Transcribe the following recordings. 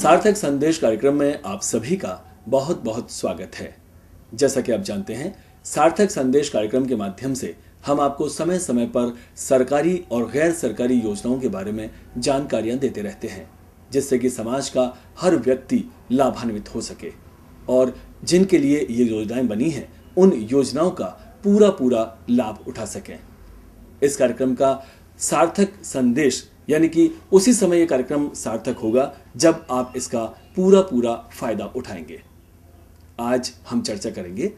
सार्थक संदेश कार्यक्रम में आप सभी का बहुत बहुत स्वागत है। जैसा कि आप जानते हैं, सार्थक संदेश कार्यक्रम के माध्यम से हम आपको समय समय पर सरकारी और गैर सरकारी योजनाओं के बारे में जानकारियां देते रहते हैं, जिससे कि समाज का हर व्यक्ति लाभान्वित हो सके और जिनके लिए ये योजनाएं बनी हैं उन योजनाओं का पूरा लाभ उठा सकें। इस कार्यक्रम का सार्थक संदेश यानी कि उसी समय यह कार्यक्रम सार्थक होगा जब आप इसका पूरा फायदा उठाएंगे। आज हम चर्चा करेंगे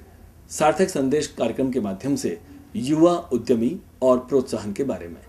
सार्थक संदेश कार्यक्रम के माध्यम से युवा उद्यमी और प्रोत्साहन के बारे में।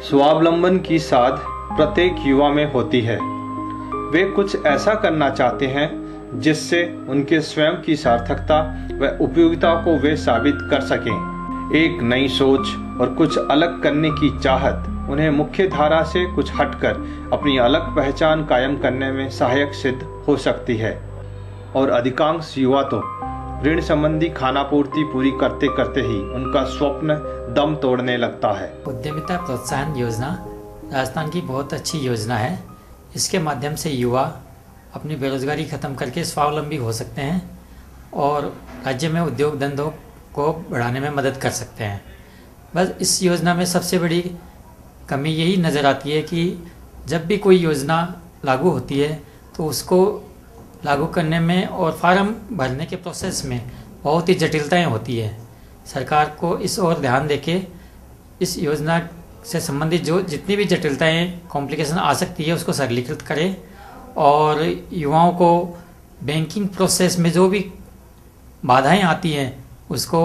स्वावलंबन की साध प्रत्येक युवा में होती है। वे कुछ ऐसा करना चाहते हैं जिससे उनके स्वयं की सार्थकता व उपयोगिता को वे साबित कर सकें। एक नई सोच और कुछ अलग करने की चाहत उन्हें मुख्य धारा से कुछ हटकर अपनी अलग पहचान कायम करने में सहायक सिद्ध हो सकती है और अधिकांश युवा तो ऋण संबंधी खानापूर्ति पूरी करते करते ही उनका स्वप्न दम तोड़ने लगता है। उद्यमिता प्रोत्साहन योजना राजस्थान की बहुत अच्छी योजना है। इसके माध्यम से युवा अपनी बेरोजगारी खत्म करके स्वावलंबी हो सकते हैं और राज्य में उद्योग धंधों को बढ़ाने में मदद कर सकते हैं। बस इस योजना में सबसे बड़ी कमी यही नज़र आती है कि जब भी कोई योजना लागू होती है तो उसको लागू करने में और फार्म भरने के प्रोसेस में बहुत ही जटिलताएं होती है। सरकार को इस ओर ध्यान देके इस योजना से संबंधित जो जितनी भी जटिलताएं कॉम्प्लिकेशन आ सकती है उसको सरलीकृत करे और युवाओं को बैंकिंग प्रोसेस में जो भी बाधाएं आती हैं उसको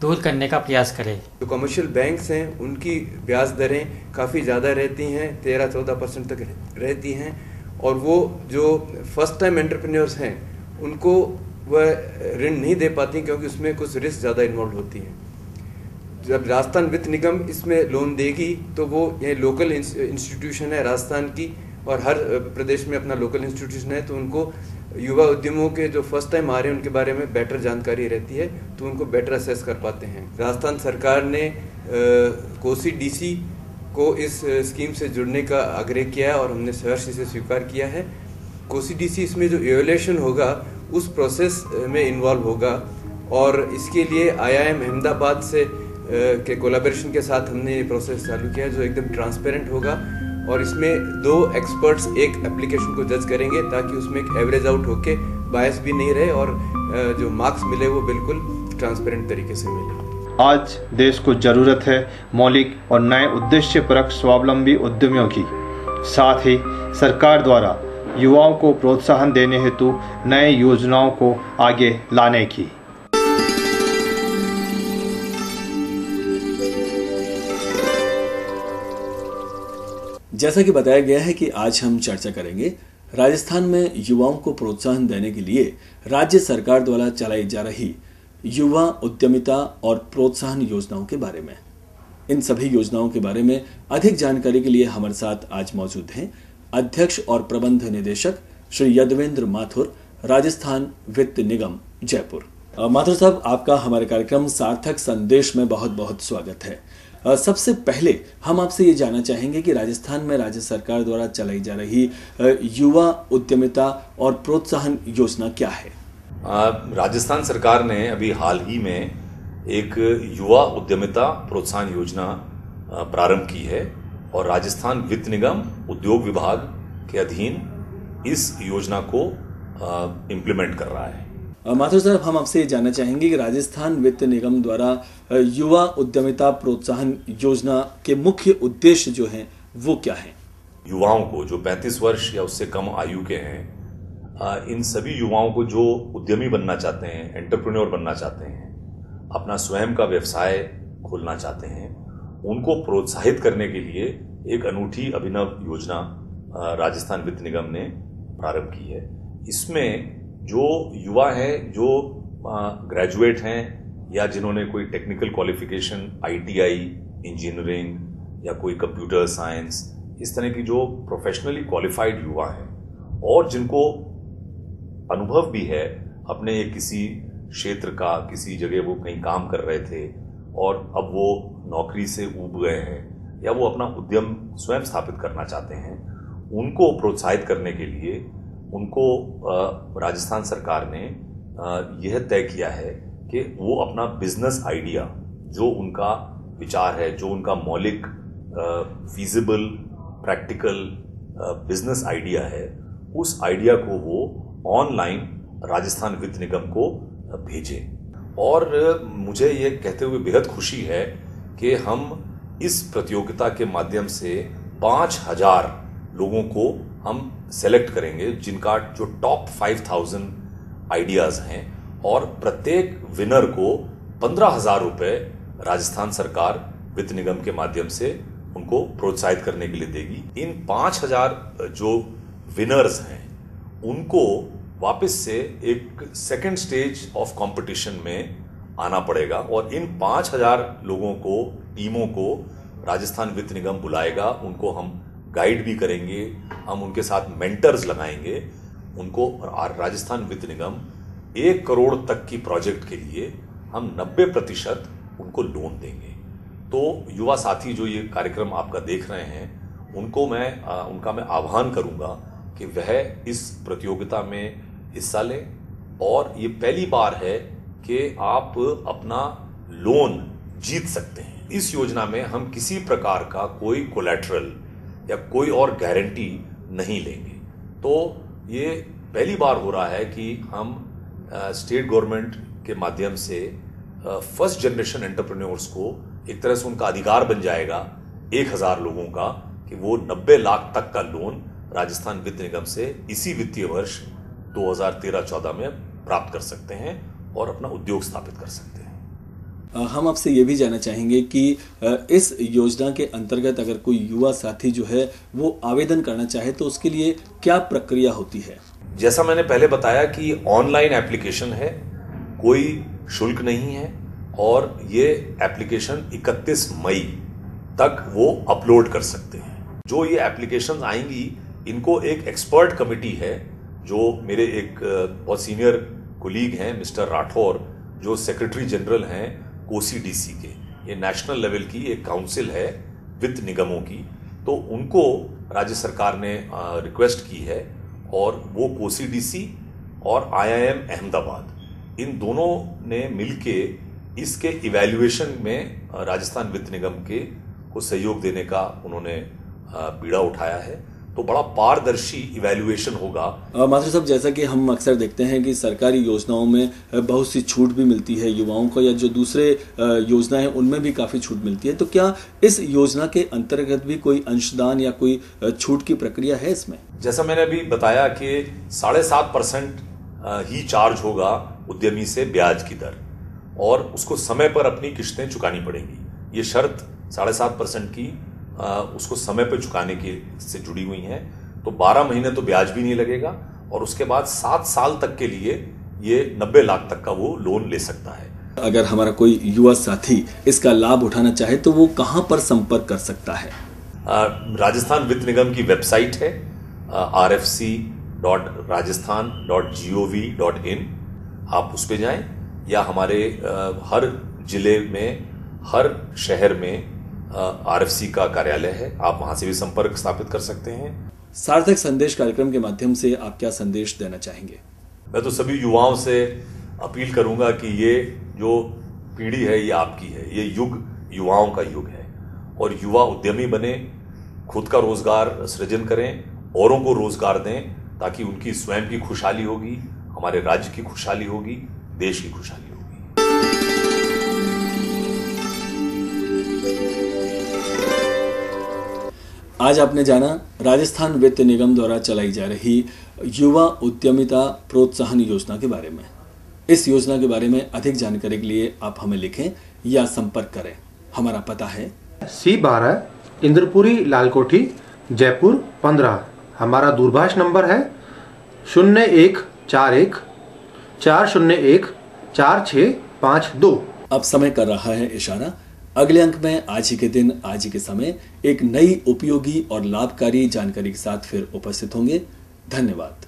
दूर करने का प्रयास करे। जो कमर्शियल बैंक्स हैं उनकी ब्याज दरें काफ़ी ज़्यादा रहती हैं, 13-14% तक रहती हैं और वो जो फर्स्ट टाइम एंटरप्रेन्योर्स हैं उनको वह ऋण नहीं दे पाती क्योंकि उसमें कुछ रिस्क ज़्यादा इन्वॉल्व होती हैं। जब राजस्थान वित्त निगम इसमें लोन देगी तो वो ये लोकल इंस्टीट्यूशन है राजस्थान की और हर प्रदेश में अपना लोकल इंस्टीट्यूशन है, तो उनको युवा उद्यमों के जो फर्स्ट टाइम आ रहे हैं उनके बारे में बेटर जानकारी रहती है तो उनको बेटर असेस कर पाते हैं। राजस्थान सरकार ने कोसी डीसी को इस स्कीम से जुड़ने का आग्रह किया है और हमने सहर्ष इसे स्वीकार किया है। कोसी डीसी इसमें जो इवैल्यूएशन होगा उस प्रोसेस में इन्वॉल्व होगा और इसके लिए IIM अहमदाबाद से के कोलैबोरेशन के साथ हमने ये प्रोसेस चालू किया है जो एकदम ट्रांसपेरेंट होगा और इसमें 2 एक्सपर्ट्स एक एप्लीकेशन को जज करेंगे ताकि उसमें एक एवरेज आउट होके बायस भी नहीं रहे और जो मार्क्स मिले वो बिल्कुल ट्रांसपेरेंट तरीके से मिले। आज देश को जरूरत है मौलिक और नए उद्देश्यपरक स्वावलंबी उद्यमियों की, साथ ही सरकार द्वारा युवाओं को प्रोत्साहन देने हेतु नए योजनाओं को आगे लाने की। जैसा कि बताया गया है कि आज हम चर्चा करेंगे राजस्थान में युवाओं को प्रोत्साहन देने के लिए राज्य सरकार द्वारा चलाई जा रही युवा उद्यमिता और प्रोत्साहन योजनाओं के बारे में। इन सभी योजनाओं के बारे में अधिक जानकारी के लिए हमारे साथ आज मौजूद हैं अध्यक्ष और प्रबंध निदेशक श्री यदवेंद्र माथुर, राजस्थान वित्त निगम जयपुर। माथुर साहब, आपका हमारे कार्यक्रम सार्थक संदेश में बहुत बहुत स्वागत है। सबसे पहले हम आपसे ये जानना चाहेंगे कि राजस्थान में राज्य सरकार द्वारा चलाई जा रही युवा उद्यमिता और प्रोत्साहन योजना क्या है? राजस्थान सरकार ने अभी हाल ही में एक युवा उद्यमिता प्रोत्साहन योजना प्रारंभ की है और राजस्थान वित्त निगम उद्योग विभाग के अधीन इस योजना को इम्प्लीमेंट कर रहा है। माथुर साहब, हम आपसे ये जानना चाहेंगे कि राजस्थान वित्त निगम द्वारा युवा उद्यमिता प्रोत्साहन योजना के मुख्य उद्देश्य जो हैं वो क्या हैं? युवाओं को जो 35 वर्ष या उससे कम आयु के हैं, इन सभी युवाओं को जो उद्यमी बनना चाहते हैं, एंटरप्रेन्योर बनना चाहते हैं, अपना स्वयं का व्यवसाय खोलना चाहते हैं, उनको प्रोत्साहित करने के लिए एक अनूठी अभिनव योजना राजस्थान वित्त निगम ने प्रारंभ की है। इसमें जो युवा हैं, जो ग्रेजुएट हैं या जिन्होंने कोई टेक्निकल क्वालिफिकेशन, ITI, इंजीनियरिंग या कोई कंप्यूटर साइंस, इस तरह की जो प्रोफेशनली क्वालिफाइड युवा हैं और जिनको अनुभव भी है अपने किसी क्षेत्र का, किसी जगह वो कहीं काम कर रहे थे और अब वो नौकरी से ऊब गए हैं या वो अपना उद्यम स्वयं स्थापित करना चाहते हैं, उनको प्रोत्साहित करने के लिए उनको राजस्थान सरकार ने यह तय किया है कि वो अपना बिजनेस आइडिया, जो उनका विचार है, जो उनका मौलिक फीजिबल प्रैक्टिकल बिजनेस आइडिया है, उस आइडिया को वो ऑनलाइन राजस्थान वित्त निगम को भेजें। और मुझे ये कहते हुए बेहद खुशी है कि हम इस प्रतियोगिता के माध्यम से 5000 लोगों को हम सेलेक्ट करेंगे जिनका जो टॉप 5000 आइडियाज हैं, और प्रत्येक विनर को 15,000 रुपए राजस्थान सरकार वित्त निगम के माध्यम से उनको प्रोत्साहित करने के लिए देगी। इन 5000 जो विनर्स हैं उनको वापस से एक सेकंड स्टेज ऑफ कंपटीशन में आना पड़ेगा और इन 5000 लोगों को, टीमों को राजस्थान वित्त निगम बुलाएगा। उनको हम गाइड भी करेंगे, हम उनके साथ मेंटर्स लगाएंगे उनको। और राजस्थान वित्त निगम 1 करोड़ तक की प्रोजेक्ट के लिए हम 90% उनको लोन देंगे। तो युवा साथी जो ये कार्यक्रम आपका देख रहे हैं, उनका मैं आह्वान करूंगा कि वह इस प्रतियोगिता में हिस्सा लें। और ये पहली बार है कि आप अपना लोन जीत सकते हैं। इस योजना में हम किसी प्रकार का कोई कोलैटरल या कोई और गारंटी नहीं लेंगे। तो ये पहली बार हो रहा है कि हम स्टेट गवर्नमेंट के माध्यम से फर्स्ट जनरेशन एंटरप्रेन्योर्स को एक तरह से उनका अधिकार बन जाएगा 1000 लोगों का कि वो 90 लाख तक का लोन राजस्थान वित्त निगम से इसी वित्तीय वर्ष 2013-14 में प्राप्त कर सकते हैं और अपना उद्योग स्थापित कर सकते हैं। हम आपसे ये भी जानना चाहेंगे कि इस योजना के अंतर्गत अगर कोई युवा साथी जो है वो आवेदन करना चाहे तो उसके लिए क्या प्रक्रिया होती है? जैसा मैंने पहले बताया कि ऑनलाइन एप्लीकेशन है, कोई शुल्क नहीं है और ये एप्लीकेशन 31 मई तक वो अपलोड कर सकते हैं। जो ये एप्लीकेशन आएंगी, इनको एक एक्सपर्ट कमेटी है जो मेरे एक बहुत सीनियर कोलीग हैं मिस्टर राठौर, जो सेक्रेटरी जनरल हैं कोसी डीसी के। ये नेशनल लेवल की एक काउंसिल है वित्त निगमों की। तो उनको राज्य सरकार ने रिक्वेस्ट की है और वो कोसी डीसी और IIM अहमदाबाद, इन दोनों ने मिलके इसके इवैल्यूएशन में राजस्थान वित्त निगम के को सहयोग देने का उन्होंने बीड़ा उठाया है। तो बड़ा पारदर्शी इवैल्यूएशन होगा। माथुर साहब, जैसा कि हम अक्सर देखते हैं कि सरकारी योजनाओं में बहुत सी छूट भी मिलती है युवाओं को, या जो दूसरे योजनाएं हैं उनमें भी काफी छूट मिलती है, तो क्या इस योजना के अंतर्गत भी कोई अंशदान या कोई छूट की प्रक्रिया है इसमें? जैसा मैंने अभी बताया कि 7.5% ही चार्ज होगा उद्यमी से ब्याज की दर, और उसको समय पर अपनी किस्तें चुकानी पड़ेंगी। ये शर्त 7.5% की उसको समय पर चुकाने की से जुड़ी हुई हैं। तो 12 महीने तो ब्याज भी नहीं लगेगा और उसके बाद 7 साल तक के लिए ये 90 लाख तक का वो लोन ले सकता है। अगर हमारा कोई युवा साथी इसका लाभ उठाना चाहे तो वो कहां पर संपर्क कर सकता है? राजस्थान वित्त निगम की वेबसाइट है rfc.rajasthan.gov.in, आप उस पे जाएं, या हमारे हर जिले में, हर शहर में RFC का कार्यालय है, आप वहां से भी संपर्क स्थापित कर सकते हैं। सार्थक संदेश कार्यक्रम के माध्यम से आप क्या संदेश देना चाहेंगे? मैं तो सभी युवाओं से अपील करूंगा कि ये जो पीढ़ी है ये आपकी है, ये युग युवाओं का युग है और युवा उद्यमी बने, खुद का रोजगार सृजन करें, औरों को रोजगार दें, ताकि उनकी स्वयं की खुशहाली होगी, हमारे राज्य की खुशहाली होगी, देश की खुशहाली होगी। आज आपने जाना राजस्थान वित्त निगम द्वारा चलाई जा रही युवा उद्यमिता प्रोत्साहन योजना के बारे में। इस योजना के बारे में अधिक जानकारी के लिए आप हमें लिखें या संपर्क करें। हमारा पता है C12 इंद्रपुरी लालकोठी, जयपुर 15। हमारा दूरभाष नंबर है 0141 401 4652। अब समय कर रहा है इशारा। अगले अंक में आज ही के दिन, आज ही के समय एक नई उपयोगी और लाभकारी जानकारी के साथ फिर उपस्थित होंगे। धन्यवाद।